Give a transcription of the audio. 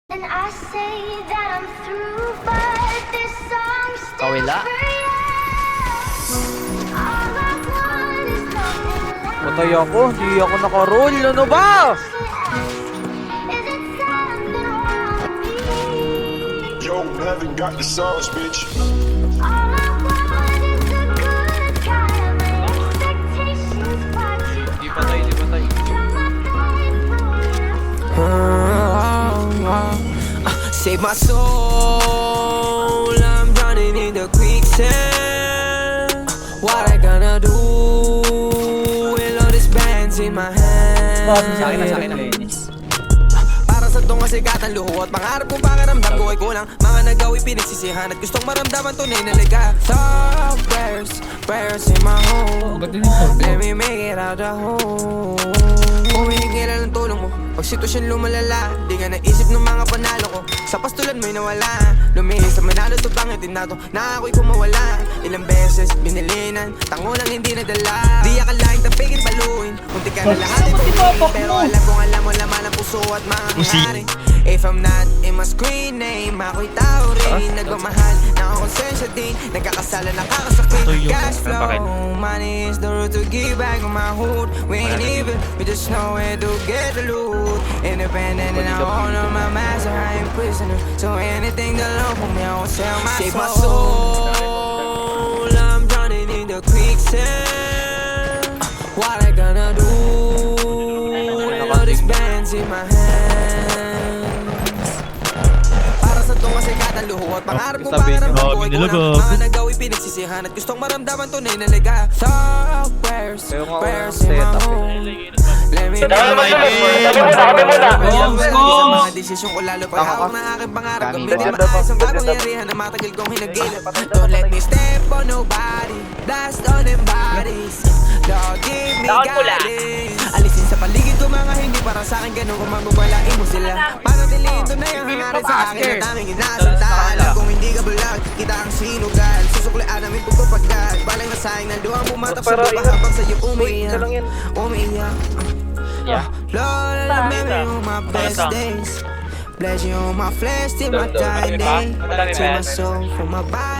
And I say that I'm through, but this song's still Kawila. for you. All I want is nothing Patay ako, di ako naka-roll. Ano ba? Is it something wrong with me? Yo, haven't got the sauce, bitch. All I want is a good time. My expectations far too Di patay, di patay. Turn my pain from Save my soul, I'm drowning in the quicksand. What I gonna do with all these bands in my hand? Sa akin na. Para sa tong kasikatan, luho at pangarap kong pakiramdam ko ay kulang. Mga nagawi pinagsisihan at gustong maramdaman tunay na liga. Soft prayers in my home. Let me make it out the home. Humihingi na ng tulong mo pag sitwasyon lumalala. Di ka naisip ng mga panalo ko. Sa pastulan mo'y nawala. Lumihis sa manalo to pangitin na to na ako'y kumawala. Ilang beses binilinan, tango lang hindi nadala. Di akalaing tapigin paluin, munti ka na lahat ituloy. Pero alam kong alam mo laman ang puso at mga hangarin. If I'm not in my screen name, ako'y tao rin. Nagmamahal, nakakonsensya din. Nagkakasala, nakakasakit. Cash flow, money is the root to give back on my hood. We ain't even, we just know where to get the loot. Independent and I own on my master, I ain't prisoner. So anything that love for me, I won't sell my soul. Save my soul, I'm drowning in the quicksand. What I gonna do with all these bands in my hands? Para sa tong kasikatan, luho at pangarap kong pakiramdam ko ay kulang. Mga nagawi pinagsisihan at gustong maramdaman tunay na liga. Soft prayers in my home. Let me mga desisyon ko lalo pa hawak na aking pangarap. Gamitin maayos ang kapangyarihan na matagal kong hinagilap. Don't let me step on nobody, blast on them bodies. Lord, give me guidance. Alisin sa paligid ko mga hindi para sa akin, ganun kung magbabalain mo sila. Panatiliin to na yung hangarin sa akin na tanging inasanta. Alam kong hindi ka bulag, kita ang sinugal. Susuklian namin pagpapagdag. Balay na sayang na luha bumatap sa lupa habang sa'yo umiiyak. Lord, I remember my best days. Bless you on my flesh till my dying day. Take my soul from my body.